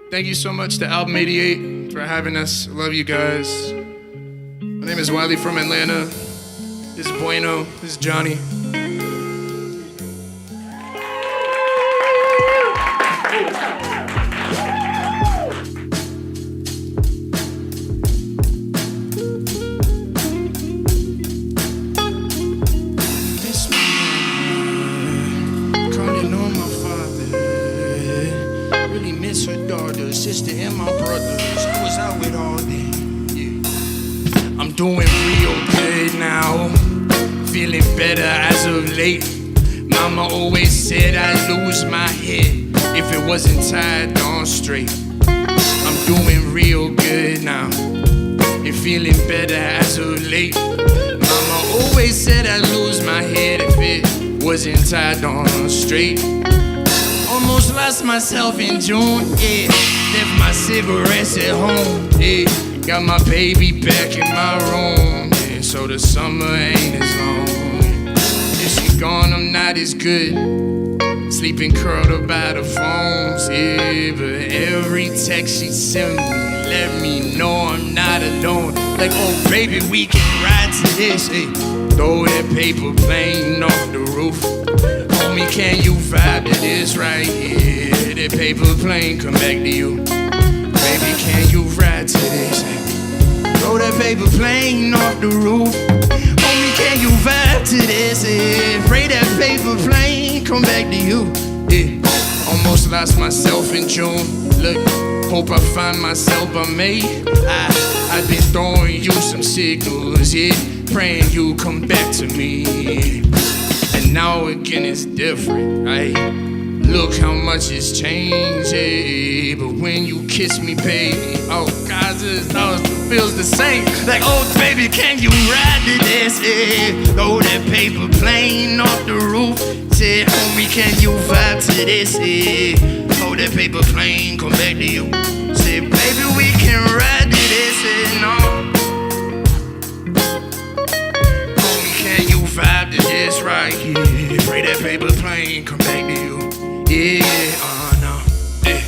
Thank you so much to Album 88 for having us. Love you guys. My name is Wiley from Atlanta. This is Bueno. This is Johnny. Her daughter, sister, and my brothers. I was out with all them. Yeah. I'm doing real good now, feeling better as of late. Mama always said I'd lose my head if it wasn't tied on straight. I'm doing real good now and feeling better as of late. Mama always said I'd lose my head if it wasn't tied on straight. Almost lost myself in June, yeah. Left my cigarettes at home, yeah. Got my baby back in my room, yeah. So the summer ain't as long. If she gone, I'm not as good. Sleeping curled up by the phones, yeah. But every text she send me, let me know I'm not alone. Like, oh baby, we can ride to this, yeah. Throw that paper plane off the roof. Homie, can you vibe to this right here? That paper plane come back to you. Baby, can you ride to this? Throw that paper plane off the roof. Homie, can you vibe to this? Pray that paper plane come back to you. Yeah. Almost lost myself in June. Look, hope I find myself by May. I've been throwing you some signals, yeah. Praying you come back to me. And now again it's different, right? Look how much it's changed, yeah. But when you kiss me, baby, oh God, it feels the same. Like, oh baby, can you ride to this, yeah? Throw that paper plane off the roof. Say, homie, can you vibe to this, yeah? Throw that paper plane, come back to you. Say, baby, we can ride to this, yeah, no. Vibe to this right here. Pray that paper plane come back to you. Yeah, no. Yeah,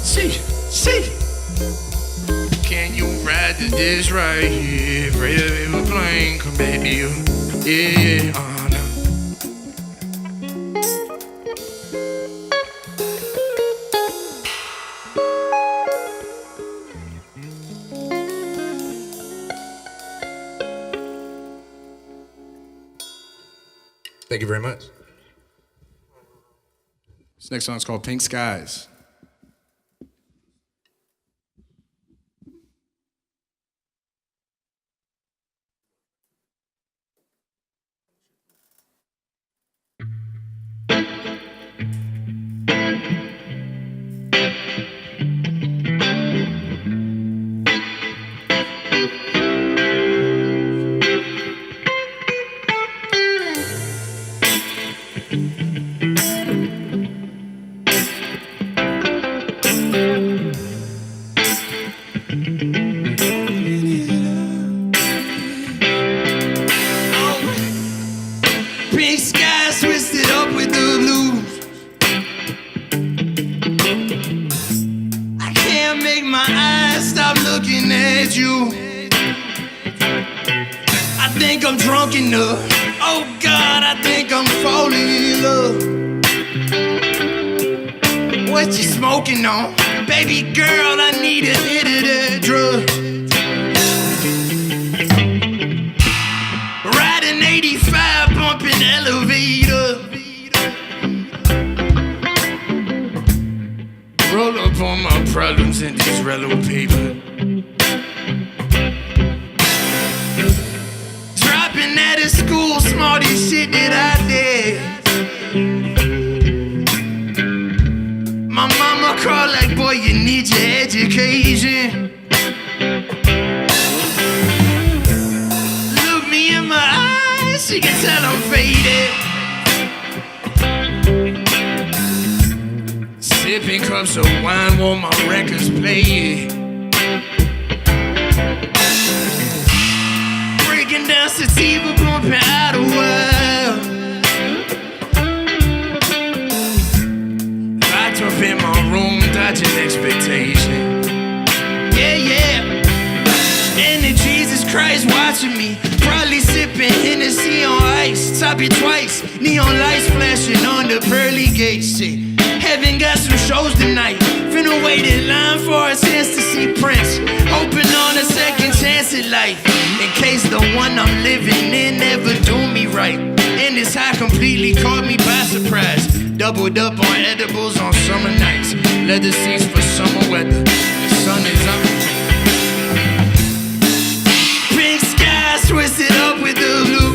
see. Can you ride to this right here? Pray that paper plane come back to you. Yeah, no. Thank you very much. This next song is called Pink Skies. Pink skies twisted up with the blues. I can't make my eyes stop looking at you. I think I'm drunk enough. Oh God, I think I'm falling in love. What you smoking on? Baby girl, I need a hit of that drug. Riding 85, bumping elevator. Roll up on my problems in this Rello paper. Dropping out of school, smartest shit that I did. My mama called like, boy, you need your education. Look me in my eyes, she can tell I'm faded. Sipping cups of wine while my records play. Breaking down sativa, bumping out a while. Locked up in my room, dodging expectation. Yeah, yeah. And then Jesus Christ watching me, probably sipping Hennessy on ice. Top it twice, neon lights flashing on the pearly gates. Shit. Heaven got some shows tonight. Finna wait in line for a chance to see Prince. Hoping on a second chance at life, in case the one I'm living in never do me right. And this high completely caught me by surprise. Doubled up on edibles on summer nights. Leather seats for summer weather. The sun is up. Pink sky twisted up with the blue.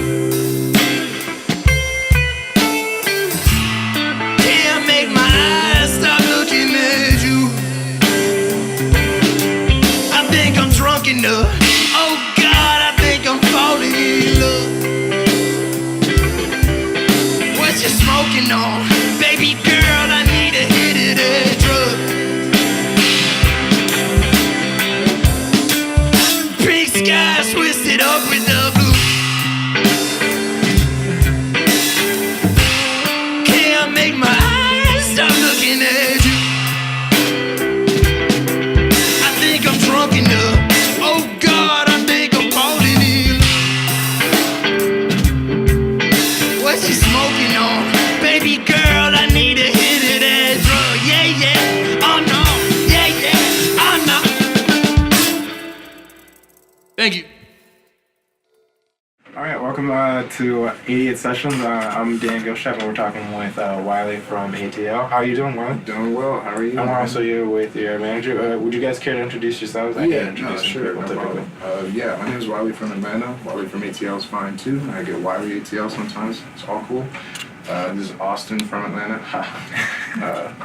Can't make my eyes stop looking at you. I think I'm drunk enough. Oh God, I think I'm falling in love. What you smoking on? Baby girl, I need a hit of that drug. Pink skies twisted up with the blue. Can't make my eyes stop looking at you. I think I'm drunk enough. Oh God, I think I'm falling in love. What you smoking on? Baby girl, I need a hit of that drug. Yeah, yeah, oh no, yeah, yeah, oh no. Thank you. All right, welcome to 88 Sessions. I'm Dan Gilstrap, and we're talking with Wiley from ATL. How are you doing, Wiley? Doing well. How are you? I'm also here with your manager. Would you guys care to introduce yourselves? I can introduce sure. people No typically. problem. Yeah, my name is Wiley from Atlanta. Wiley from ATL is fine too. I get Wiley ATL sometimes. It's all cool. This is Austin from Atlanta.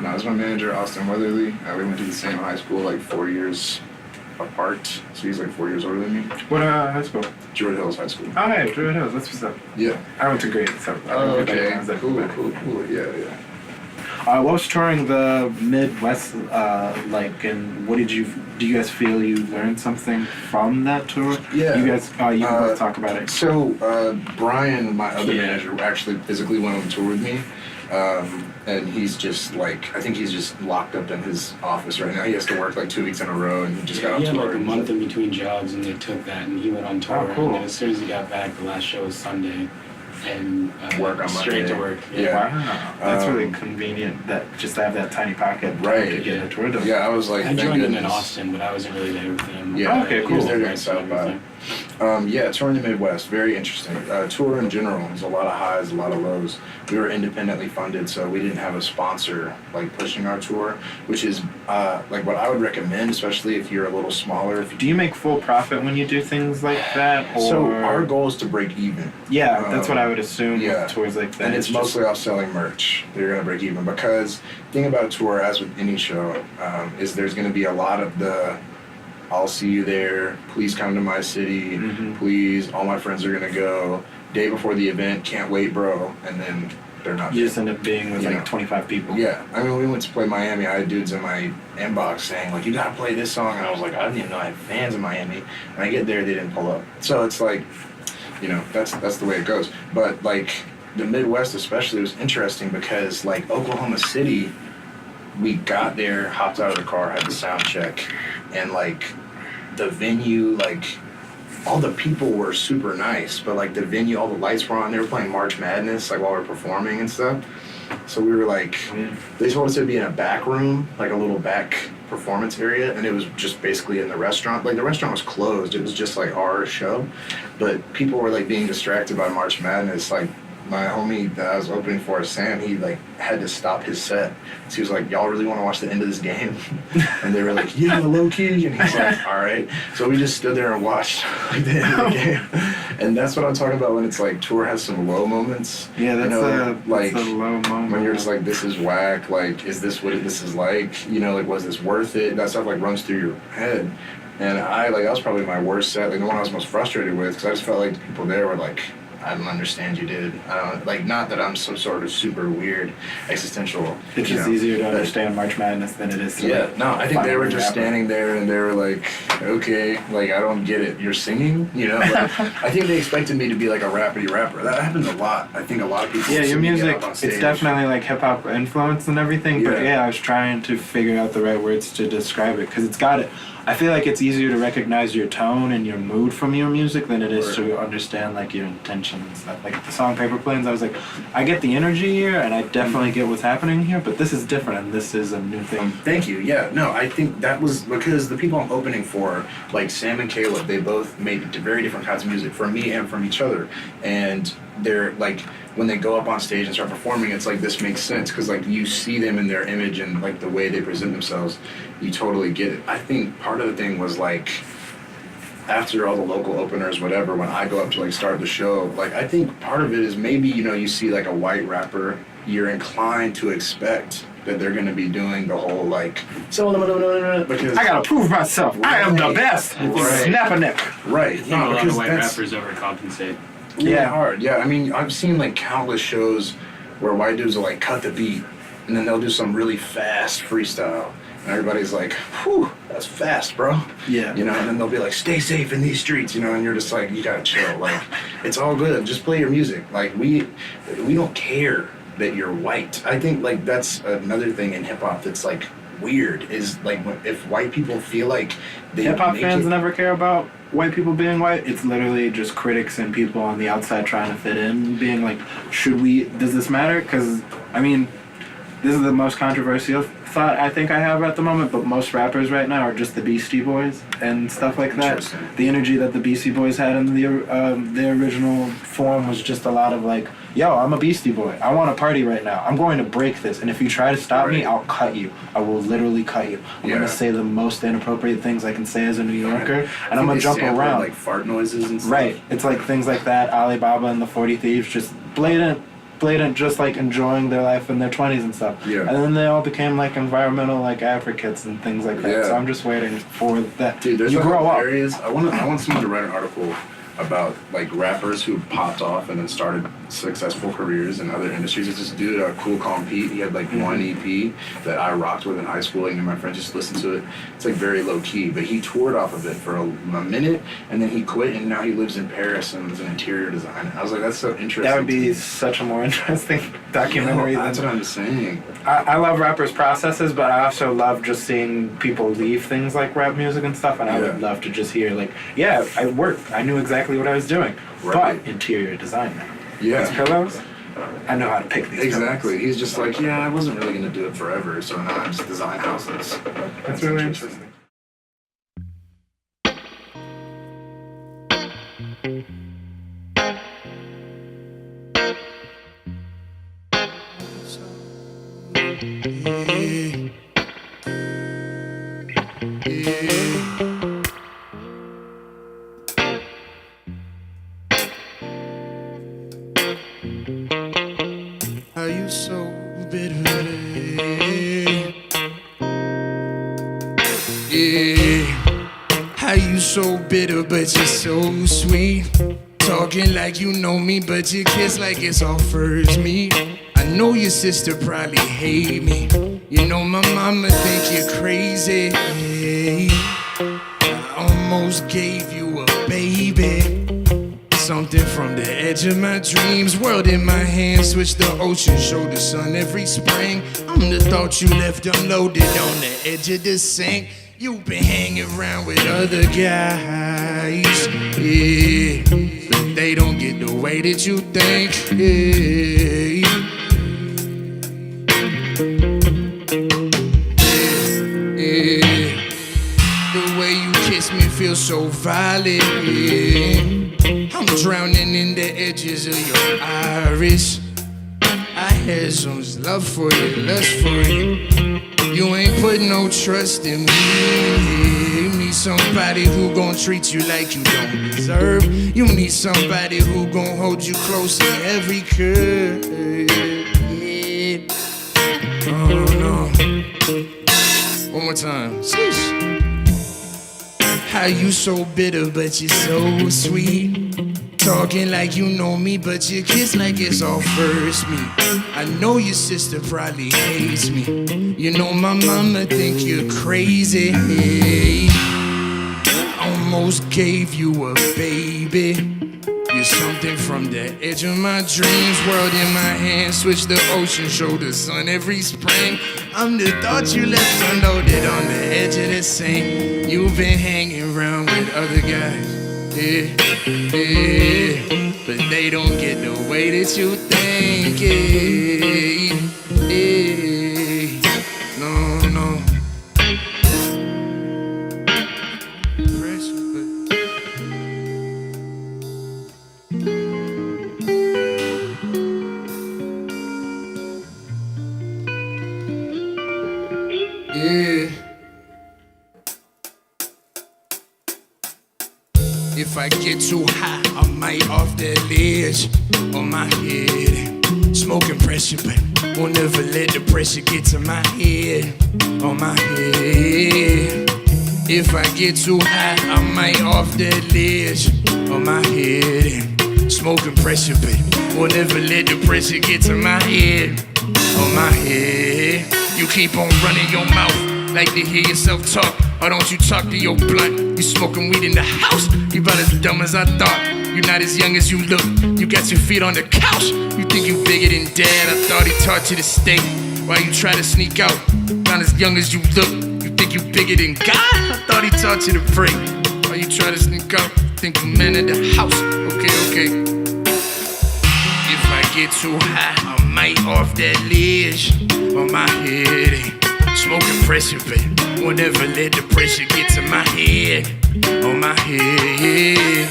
No, this is my manager, Austin Weatherly. We went to the same high school, like 4 years apart. So he's like 4 years older than me. What high school? Druid Hills High School. Oh, hey, Druid Hills. That's what's up. Yeah. I went to grade, so Oh, okay. Cool. Yeah. what was touring the Midwest like, and what do you guys feel you learned something from that tour? Yeah. You guys, you can both talk about it. So, Brian, my other manager, actually physically went on tour with me. And he's just like, I think he's just locked up in his office right now. He has to work like 2 weeks in a row, and he just got on He had tour. like a month in between jobs, and they took that, and he went on tour. Oh, cool. And then as soon as he got back, the last show was Sunday, and Work on straight Monday. to work. Yeah. Wow, that's really convenient. That just to have that tiny pocket Right. to get a tour done. Yeah, I was like, I thank joined him in goodness. Austin, but I wasn't really there with him. Yeah. Oh, okay, He was cool. there during South by. Yeah, touring the Midwest, very interesting. Tour in general, there's a lot of highs, a lot of lows. We were independently funded, so we didn't have a sponsor like pushing our tour, which is like what I would recommend, especially if you're a little smaller. If Do you make full profit when you do things like that? Or... So our goal is to break even. Yeah, that's what I would assume yeah. with tours like that. And it's mostly off selling merch. They're going to break even because the thing about a tour, as with any show, is there's going to be a lot of the I'll see you there, please come to my city, please, all my friends are going to go, day before the event, can't wait, bro, and then they're not You there. just end up being with You like know. 25 people. Yeah, I mean, we went to play Miami. I had dudes in my inbox saying, like, you gotta play this song. And I was like, I didn't even know I had fans in Miami. And I get there, they didn't pull up. So it's like, you know, that's the way it goes. But, like, the Midwest especially was interesting because, like, Oklahoma City, we got there, hopped out of the car, had the sound check, and, like, the venue, like, all the people were super nice, but like the venue, all the lights were on. They were playing March Madness like while we were performing and stuff. So we were like, they told us to be in a back room, like a little back performance area, and it was just basically in the restaurant. Like the restaurant was closed. It was just like our show, but people were like being distracted by March Madness. Like my homie that I was opening for, Sam, he like had to stop his set. So he was like, y'all really want to watch the end of this game? And they were like, yeah, low key. And he's like, all right. So we just stood there and watched like the end of the game. And that's what I'm talking about when it's like tour has some low moments. Yeah, that's, you know, like that's a low moment. when you're just like, this is whack. Like, is this what this is like? You know, like, was this worth it? That stuff like runs through your head. And that was probably my worst set, like the one I was most frustrated with, because I just felt like the people there were like, I don't understand you, dude. I don't like. Not that I'm some sort of super weird existential. It's just easier to understand March Madness than it is to. Yeah, like, no, I think find they were a just rapper. standing there and they were like, okay, like I don't get it. You're singing, you know? Like, I think they expected me to be like a rappity rapper. That happens a lot. I think a lot of people. Yeah, see your me get music, up on it's stage. definitely like hip hop influence and everything, but Yeah. yeah, I was trying to figure out the right words to describe it because it's got it. I feel like it's easier to recognize your tone and your mood from your music than it is to understand like your intention and stuff. Like the song Paper Planes, I was like, I get the energy here and I definitely get what's happening here, but this is different and this is a new thing. Thank you. Yeah, no, I think that was because the people I'm opening for, like Sam and Caleb, they both made very different kinds of music from me and from each other. And they're like, when they go up on stage and start performing, it's like this makes sense because like you see them in their image and like the way they present themselves, you totally get it. I think part of the thing was like, after all the local openers, whatever, when I go up to like start the show, like I think part of it is maybe, you know, you see like a white rapper, you're inclined to expect that they're going to be doing the whole like, because I gotta prove myself. I am the best. Right. Snap a neck. right, I think a lot because of white that's rappers overcompensate. really Yeah. hard. Yeah, I mean, I've seen like countless shows where white dudes will like cut the beat and then they'll do some really fast freestyle. And everybody's like, whew, that's fast, bro. Yeah. You know, and then they'll be like, stay safe in these streets, you know, and you're just like, you gotta chill. Like, it's all good. Just play your music. Like, we don't care that you're white. I think, like, that's another thing in hip hop that's, like, weird is, like, if white people feel like they Hip hop make fans it, never care about white people being white. It's literally just critics and people on the outside trying to fit in, being like, does this matter? Because, I mean, this is the most controversial thought I think I have at the moment, but most rappers right now are just the Beastie Boys and stuff like that. Interesting. The energy that the Beastie Boys had in the original form was just a lot of like, yo, I'm a Beastie Boy. I want to party right now. I'm going to break this. And if you try to stop me, Right. I'll cut you. I will literally cut you. I'm going Yeah. to say the most inappropriate things I can say as a New Yorker, I and I'm going think to they jump sampled, around. like fart noises and stuff. Right. It's like things like that. Alibaba and the 40 Thieves, just blatant, just like enjoying their life in their 20s and stuff. Yeah. And then they all became like environmental like advocates and things like that. Yeah. So I'm just waiting for that. Dude, there's you a grow whole up. areas. I want someone to write an article about like rappers who popped off and then started successful careers in other industries. It's this dude, Cool Calm Pete. He had like one EP that I rocked with in high school. Like, and my friends just listened to it. It's like very low key, but he toured off of it for a minute and then he quit and now he lives in Paris and is an interior designer. I was like, that's so interesting. That would be such a more interesting documentary. That's than, what I'm saying. I love rappers' processes, but I also love just seeing people leave things like rap music and stuff. And I would Yeah. love to just hear like, yeah, I worked. I knew exactly what I was doing. Right. But interior design now. Yeah. These pillows, I know how to pick these Exactly. pillows. He's just like, yeah, I wasn't really gonna do it forever, so now I just design houses. That's really interesting. Are you so bitter? Yeah. How you so bitter, but you're so sweet. Talking like you know me, but you kiss like it's our first meet. I know your sister probably hate me. You know my mama think you're crazy. I almost gave you a baby. Something from the edge of my dreams. World in my hands, switch the ocean, show the sun every spring. I'm the thought you left unloaded on the edge of the sink. You've been hanging around with other guys, yeah, but they don't get the way that you think, yeah. Yeah. The way you kiss me feels so violent, yeah. I'm drowning in the edges of your iris. I had some love for you, lust for you. You ain't put no trust in me. You need somebody who gon' treat you like you don't deserve. You need somebody who gon' hold you close in every curve. Yeah. Oh no. One more time. Sheesh. How you so bitter, but you're so sweet. Talking like you know me, but you kiss like it's all first me. I know your sister probably hates me. You know my mama think you're crazy. Almost gave you a baby. You're something from the edge of my dreams. World in my hands, switch the ocean, show the sun every spring. I'm the thought you left unloaded on the edge of the same. You've been hanging around with other guys. Yeah, yeah, but they don't get the way that you think. Yeah, yeah, no, no. Pressure, but yeah. If I get too high, I might off that ledge on my head. Smoking pressure, but won't never let the pressure get to my head, on my head. If I get too high, I might off that ledge on my head. Smoking pressure, but won't never let the pressure get to my head, on my head. You keep on running your mouth like to hear yourself talk. Or don't you talk to your blunt? You smoking weed in the house? You about as dumb as I thought. You not as young as you look. You got your feet on the couch. You think you bigger than dad. I thought he taught you to stay while you try to sneak out. Not as young as you look. You think you bigger than God? I thought he taught you to pray while you try to sneak out. Think you man of the house. Okay, okay. If I get too high, I might off that ledge on my head. Smoking pressure, but won't ever let the pressure get to my head, on my head.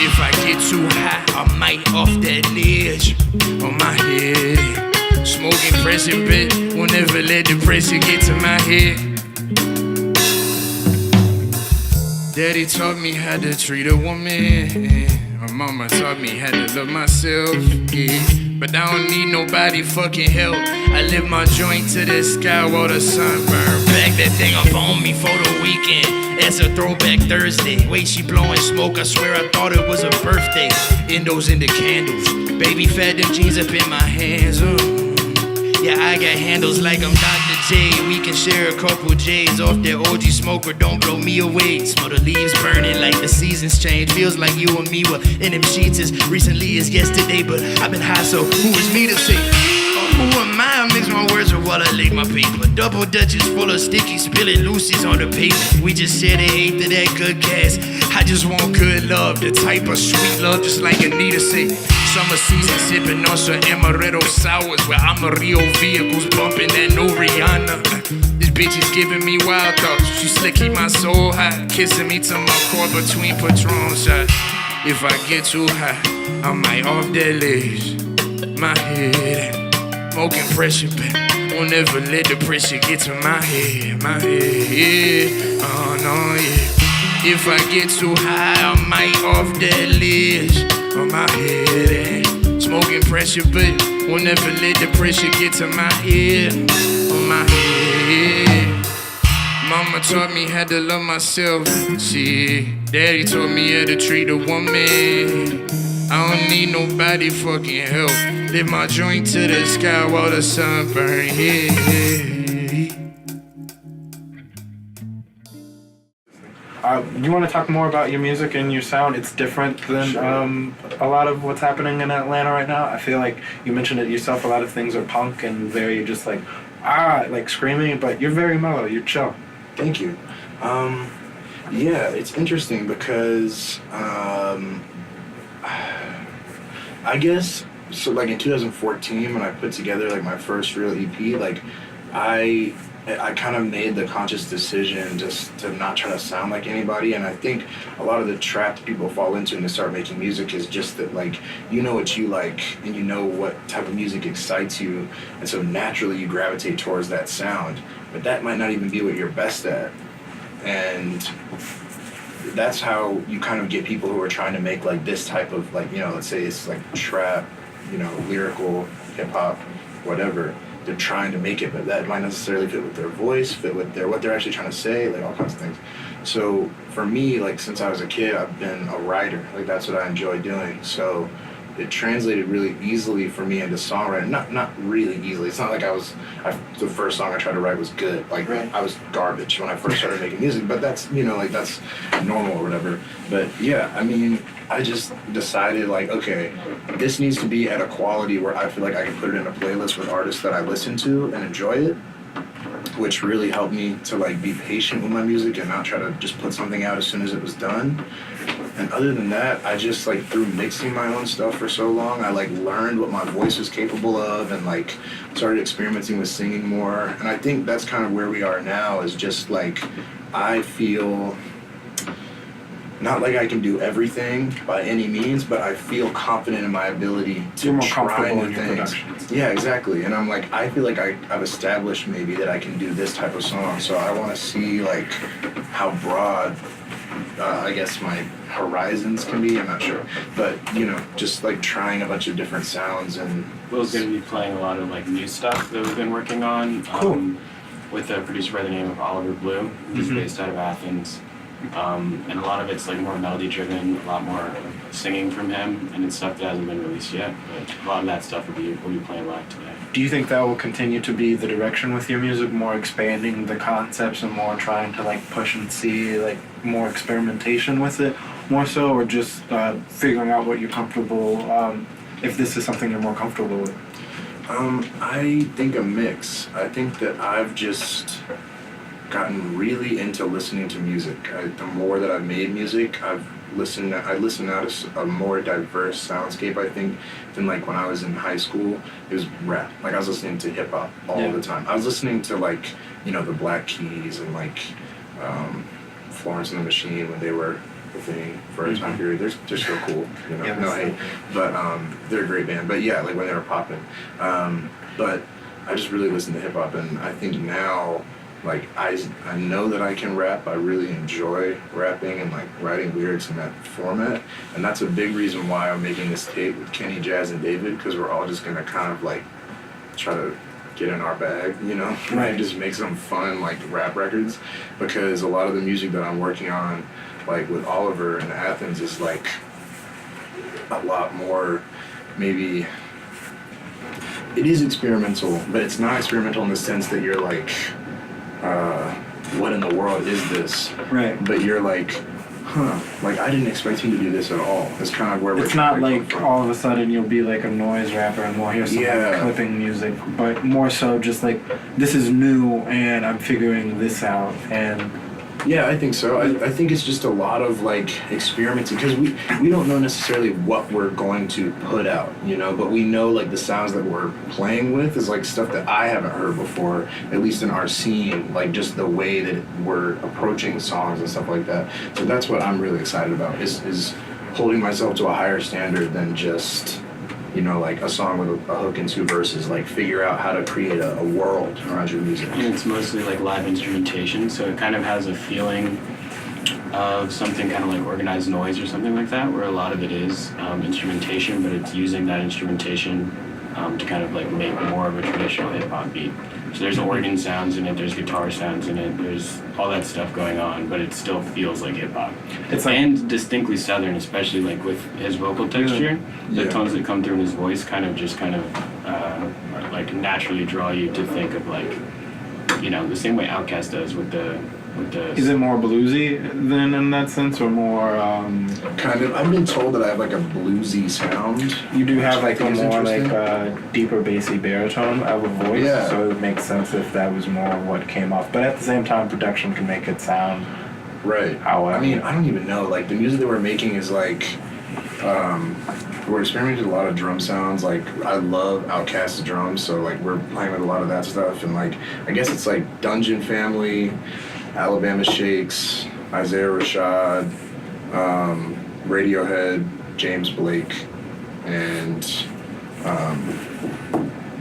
If I get too high, I might off that ledge, on my head. Smoking pressure, but won't ever let the pressure get to my head. Daddy taught me how to treat a woman. My mama taught me how to love myself, yeah. But I don't need nobody fucking help. I live my joint to the sky while the sun burn. Back that thing up on me for the weekend. It's a throwback Thursday. Wait, she blowing smoke, I swear I thought it was a birthday. Endos in the candles. Baby fat, them jeans up in my hands. Yeah, I got handles like I'm Dr. J. We can share a couple J's off that OG smoker, don't blow me away. Smell the leaves burning like the seasons change. Feels like you and me were in them sheets as recently as yesterday. But I've been high, so who is me to say? Who am I? I mix my words with while I lick my paper. Double Dutches full of sticky, spilling Lucy's on the pavement. We just said it ain't to that good gas. I just want good love, the type of sweet love, just like Anita say. Summer season sipping on some amaretto sours where Amarillo vehicles bumping that new Rihanna. This bitch is giving me wild thoughts. She slick, keep my soul high, kissing me to my core between Patron shots. If I get too high, I might off that ledge, my head. Smoking pressure, but won't never let the pressure get to my head, yeah. Oh no, yeah. If I get too high, I might off that ledge on my head. Smoking pressure, but won't never let the pressure get to my head, on my head. Mama taught me how to love myself. See, Daddy taught me how to treat a woman. I don't need nobody fucking help. Lift my joint to the sky while the sun burn, yeah. You want to talk more about your music and your sound? It's different than a lot of what's happening in Atlanta right now. I feel like you mentioned it yourself. A lot of things are punk and very just like screaming, but you're very mellow. You're chill. Thank you. Yeah, it's interesting because I guess so. Like in 2014, when I put together like my first real EP, like I kind of made the conscious decision just to not try to sound like anybody. And I think a lot of the trap that people fall into when they start making music is just that, like, you know what you like and you know what type of music excites you. And so naturally you gravitate towards that sound. But that might not even be what you're best at. And that's how you kind of get people who are trying to make like this type of, like, you know, let's say it's like trap, you know, lyrical, hip hop, whatever. they're trying to make it, but that might necessarily fit with their voice, fit with what they're actually trying to say, like all kinds of things. So for me, like since I was a kid, I've been a writer. Like that's what I enjoy doing. So it translated really easily for me into songwriting. Not really easily. It's not like the first song I tried to write was good. Like I was garbage when I first started making music, but that's, like that's normal or whatever. But yeah, I mean, I just decided like, okay, this needs to be at a quality where I feel like I can put it in a playlist with artists that I listen to and enjoy it, which really helped me to like be patient with my music and not try to just put something out as soon as it was done. And other than that, I just like through mixing my own stuff for so long, I like learned what my voice was capable of and like started experimenting with singing more. And I think that's kind of where we are now, is just like I feel not like I can do everything by any means, but I feel confident in my ability to You're more try comfortable new in your things. productions. Yeah, exactly. And I'm like, I feel like I've established maybe that I can do this type of song. So I want to see like how broad, I guess my horizons can be. I'm not sure, but just like trying a bunch of different sounds. And Will's going to be playing a lot of like new stuff that we've been working on. Cool. With a producer by the name of Oliver Blue. He's based out of Athens. And a lot of it's like more melody driven, a lot more singing from him, and it's stuff that hasn't been released yet. But a lot of that stuff we'll be playing live today. Do you think that will continue to be the direction with your music, more expanding the concepts and more trying to like push and see like more experimentation with it, more so, or just figuring out what you're comfortable, if this is something you're more comfortable with? I think a mix. I think that I've just gotten really into listening to music. The more that I've made music, I listen now to a more diverse soundscape, I think, than like when I was in high school. It was rap. Like I was listening to hip hop all the time. I was listening to like, the Black Keys and like Florence and the Machine when they were the thing for a time period. They're so cool, no hate. But they're a great band. But yeah, like when they were popping. But I just really listened to hip hop, and I think now, like I know that I can rap. I really enjoy rapping and like writing lyrics in that format, and that's a big reason why I'm making this tape with Kenny, Jazz, and David, because we're all just gonna kind of like try to get in our bag, and just make some fun like rap records, because a lot of the music that I'm working on, like with Oliver in Athens, is like a lot more maybe. It is experimental, but it's not experimental in the sense that you're like, what in the world is this? Right. But you're like, like I didn't expect him to do this at all. That's kind of where we're. It's not like all of a sudden you'll be like a noise rapper and we'll hear some like clipping music, but more so just like, this is new and I'm figuring this out. And yeah, I think so. I think it's just a lot of like experimenting, because we don't know necessarily what we're going to put out, but we know like the sounds that we're playing with is like stuff that I haven't heard before, at least in our scene, like just the way that we're approaching songs and stuff like that. So that's what I'm really excited about, is holding myself to a higher standard than just like a song with a hook and 2 verses, like figure out how to create a world around your music. And it's mostly like live instrumentation, so it kind of has a feeling of something kind of like organized noise or something like that, where a lot of it is instrumentation, but it's using that instrumentation to kind of like make more of a traditional hip-hop beat. So there's organ sounds in it, there's guitar sounds in it, there's all that stuff going on, but it still feels like hip-hop. it's like, And distinctly Southern, especially like with his vocal texture. The tones that come through in his voice kind of like naturally draw you to think of like, the same way Outkast does with the. is it more bluesy than in that sense, or more Kind of. I've been told that I have like a bluesy sound. you do have like a Which I think is more like interesting. deeper bassy baritone of a voice, Yeah. so it makes sense if that was more what came off, but at the same time production can make it sound Right. however. I mean, I don't even know. Like the music that we're making is like, we're experimenting with a lot of drum sounds. Like I love Outkast's drums, so like we're playing with a lot of that stuff, and like I guess it's like Dungeon Family, Alabama Shakes, Isaiah Rashad, Radiohead, James Blake, and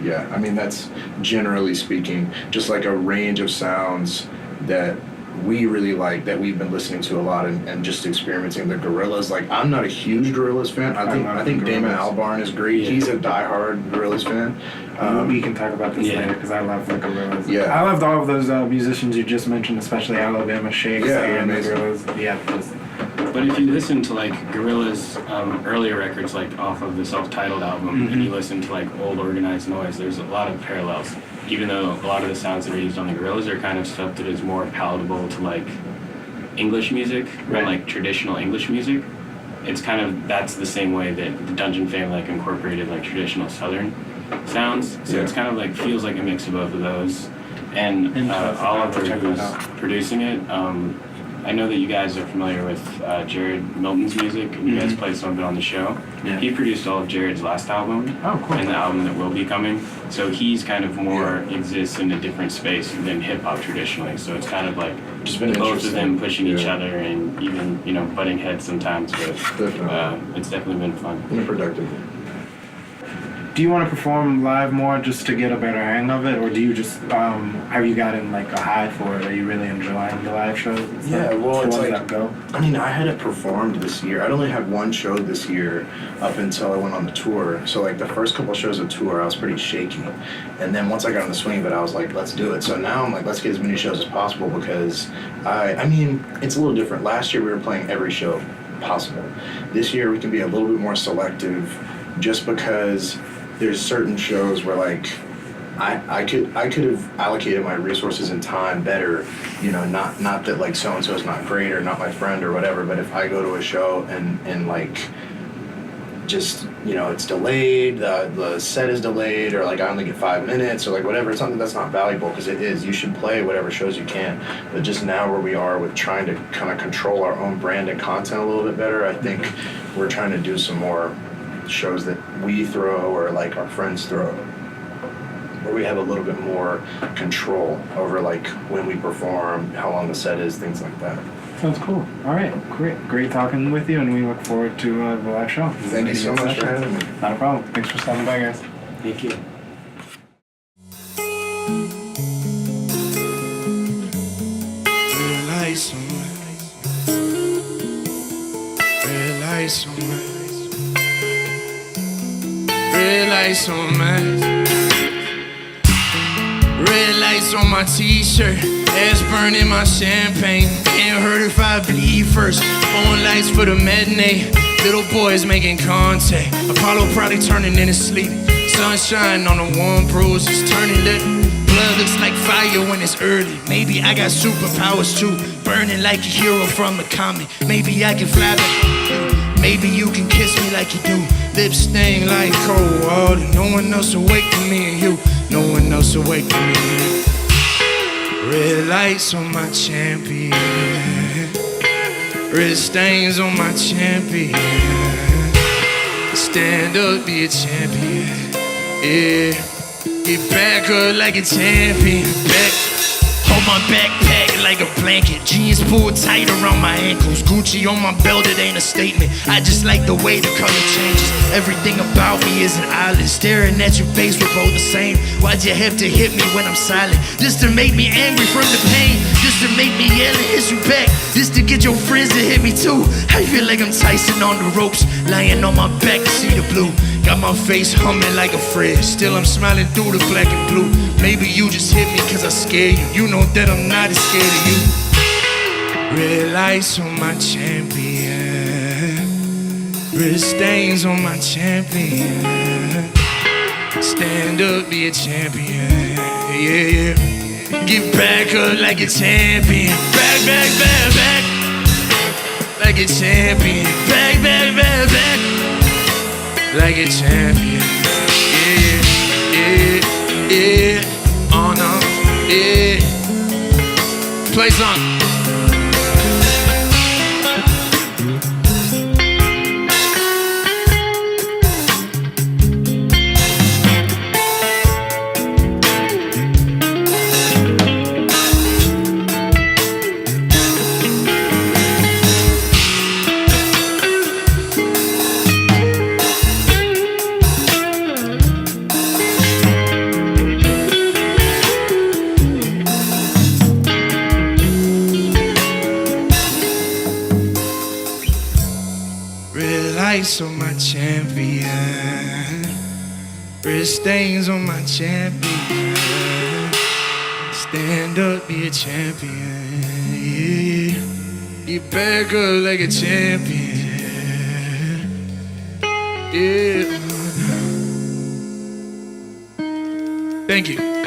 yeah, I mean that's generally speaking just like a range of sounds that we really like that we've been listening to a lot and just experimenting. The Gorillaz, like I'm not a huge Gorillaz fan. I think Damon Albarn is great. Yeah. He's a diehard Gorillaz fan. We can talk about this later because I love the Gorillaz. Yeah. I loved all of those musicians you just mentioned, especially Alabama Shakes and the amazing. Gorillaz. Yeah, just, But if you listen to like Gorillaz' earlier records, like off of the self-titled album, and you listen to like old Organized Noise, there's a lot of parallels. Even though a lot of the sounds that are used on the Gorillaz are kind of stuff that is more palatable to like English music, or like traditional English music. It's kind of, that's the same way that the Dungeon family like incorporated like traditional Southern sounds. So it's kind of like, feels like a mix of both of those. And Oliver, who's producing it, I know that you guys are familiar with Jared Milton's music, and you guys played some of it on the show. Yeah. He produced all of Jared's last album, Oh, cool. and the album that will be coming. So he's kind of more exists in a different space than hip hop traditionally. So it's kind of like Just been both of interesting. them pushing each Yeah. other and even butting heads sometimes. But Definitely. it's definitely been fun. In a productive way. do you want to perform live more just to get a better hang of it, or do you just have you gotten like a high for it? Are you really enjoying the live shows? and stuff? Yeah, well, The it's ones like- that go. I mean, I hadn't performed this year. I'd only had one show this year up until I went on the tour. So, like, the first couple shows of tour, I was pretty shaky. And then once I got in the swing of it, I was like, let's do it. So now I'm like, let's get as many shows as possible because, I mean, it's a little different. Last year, we were playing every show possible. This year, we can be a little bit more selective just because there's certain shows where, like, I could have allocated my resources and time better, not that like so and so is not great or not my friend or whatever, but if I go to a show and like just it's delayed, the set is delayed, or like I only get 5 minutes or like whatever, it's something that's not valuable because it is. You should play whatever shows you can, but just now where we are with trying to kind of control our own brand and content a little bit better, I think we're trying to do some more shows that we throw or like our friends throw, where we have a little bit more control over like when we perform, how long the set is, things like that. Sounds cool. All right, great talking with you, and we look forward to the live show. Thank you so much for having me. Not a problem. Thanks for stopping by, guys. Thank you. Red lights on. Red lights on. Red lights on, man. Red lights on my t-shirt. Ass burning my champagne. Ain't hurt if I bleed first. Phone lights for the matinee. Little boys making contact. Apollo probably turning in his sleep. Sunshine on the warm bruise is turning lit. Blood looks like fire when it's early. Maybe I got superpowers too. Burning like a hero from a comic. Maybe I can fly back. Maybe you can kiss me like you do. Lips sting like cold water. No one else awake than me and you. No one else awake than me and you. Red lights on my champion. Red stains on my champion. Stand up, be a champion. Yeah. Get back up like a champion. Back. Hold my backpack like a blanket. Jeans pulled tight around my ankles. Gucci on my belt, it ain't a statement. I just like the way the color changes. Everything about me is an island. Staring at your face, we're both the same. Why'd you have to hit me when I'm silent? Just to make me angry from the pain. Just to make me yell and hit you back. Just to get your friends to hit me too. I feel like I'm Tyson on the ropes, lying on my back to see the blue. Got my face humming like a fridge. Still I'm smiling through the black and blue. Maybe you just hit me cause I scared you. You know that I'm not as scared of you. Red lights on my champion. Red stains on my champion. Stand up, be a champion. Yeah. Get back up like a champion. Back, back, back, back. Like a champion. Back, back, back, back. Like a champion. Yeah. Oh no. Yeah. Play some. face on my champion. Red stains on my champion. Stand up, be a champion. Yeah. Get back up like a champion. Yeah. Thank you.